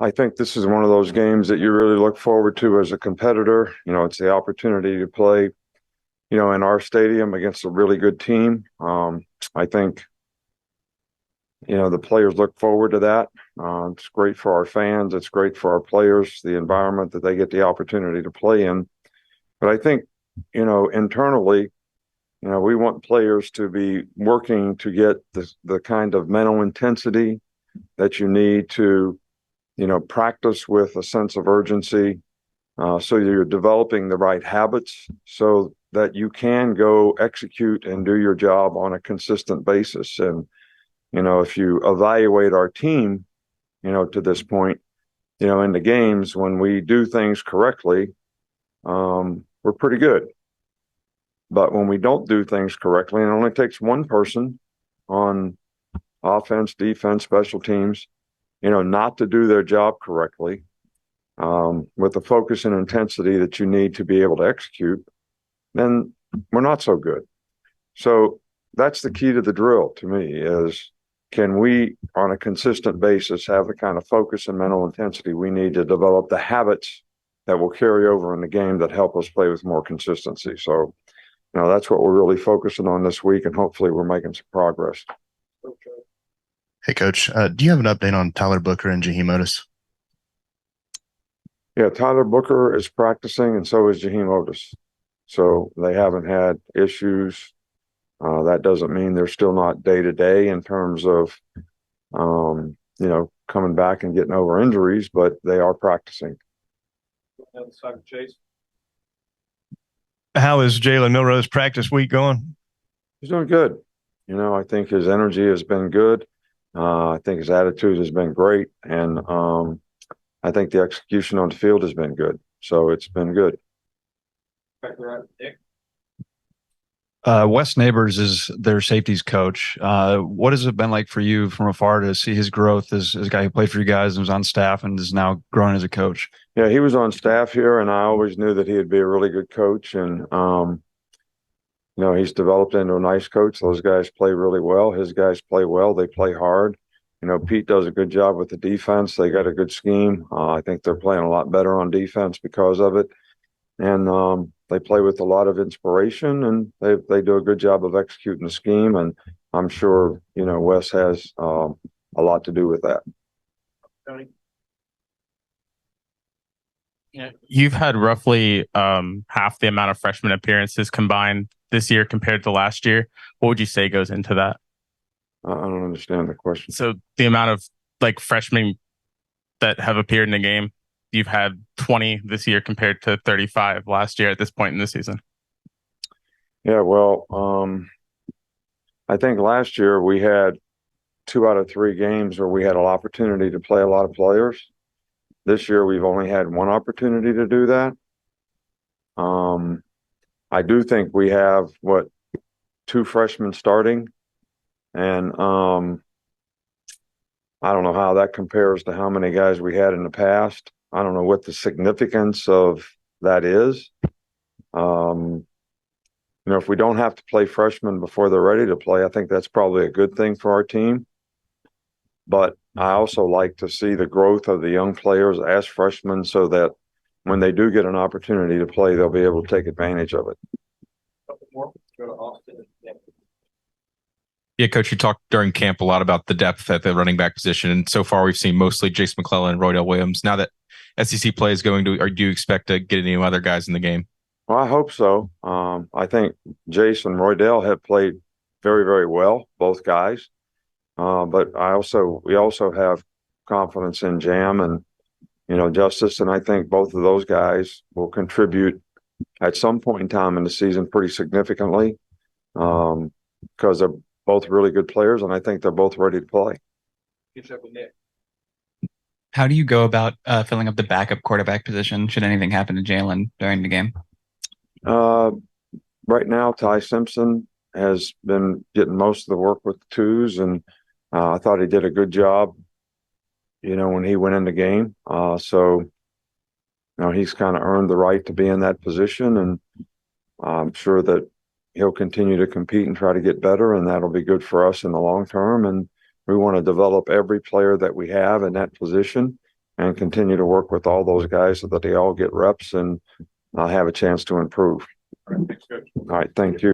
I think this is one of those games that you really look forward to as a competitor. It's the opportunity to play, in our stadium against a really good team. I think, the players look forward to that. It's great for our fans. It's great for our players, the environment that they get the opportunity to play in. But I think, internally, we want players to be working to get the kind of mental intensity that you need to, practice with a sense of urgency. So you're developing the right habits so that you can go execute and do your job on a consistent basis. And, if you evaluate our team, to this point, in the games, when we do things correctly, we're pretty good. But when we don't do things correctly, and it only takes one person on offense, defense, special teams, not to do their job correctly, with the focus and intensity that you need to be able to execute, then we're not so good. So that's the key to the drill to me is, can we, on a consistent basis, have the kind of focus and mental intensity we need to develop the habits that will carry over in the game that help us play with more consistency. So, that's what we're really focusing on this week, and hopefully we're making some progress. Hey, Coach, do you have an update on Tyler Booker and Jaheim Otis? Yeah, Tyler Booker is practicing, and so is Jaheim Otis. So they haven't had issues. That doesn't mean they're still not day-to-day in terms of, coming back and getting over injuries, but they are practicing. How is Jalen Milroe's practice week going? He's doing good. I think his energy has been good. I think his attitude has been great. And I think the execution on the field has been good. So it's been good. Wes Neighbors is their safeties coach. What has it been like for you from afar to see his growth as a guy who played for you guys and was on staff and is now growing as a coach? Yeah, he was on staff here, and I always knew that he'd be a really good coach. And, he's developed into a nice coach. Those guys play really well. His guys play well. They play hard. Pete does a good job with the defense. They got a good scheme. I think they're playing a lot better on defense because of it. And they play with a lot of inspiration, and they do a good job of executing the scheme. And I'm sure, Wes has a lot to do with that. Tony? You've had roughly half the amount of freshman appearances combined this year compared to last year. What would you say goes into that? I don't understand the question. So the amount of freshmen that have appeared in the game, you've had 20 this year compared to 35 last year at this point in the season. Yeah, well, I think last year we had 2 out of 3 games where we had an opportunity to play a lot of players. This year we've only had 1 opportunity to do that. I do think we have 2 freshmen starting, and I don't know how that compares to how many guys we had in the past. I don't know what the significance of that is. If we don't have to play freshmen before they're ready to play, I think that's probably a good thing for our team. But I also like to see the growth of the young players as freshmen so that when they do get an opportunity to play, they'll be able to take advantage of it. Yeah, Coach, you talked during camp a lot about the depth at the running back position. And so far, we've seen mostly Jace McClellan and Roydell Williams. Now that SEC play is going to, or do you expect to get any other guys in the game? Well, I hope so. I think Jace and Roydell have played very, very well, both guys. But we also have confidence in Jam and, Justice. And I think both of those guys will contribute at some point in time in the season pretty significantly, because they're both really good players, and I think they're both ready to play. How do you go about filling up the backup quarterback position should anything happen to Jalen during the game? Right now, Ty Simpson has been getting most of the work with the twos, and I thought he did a good job, when he went in the game. So he's kind of earned the right to be in that position, and I'm sure that he'll continue to compete and try to get better, and that'll be good for us in the long term. And we want to develop every player that we have in that position and continue to work with all those guys so that they all get reps and have a chance to improve. All right, thank you.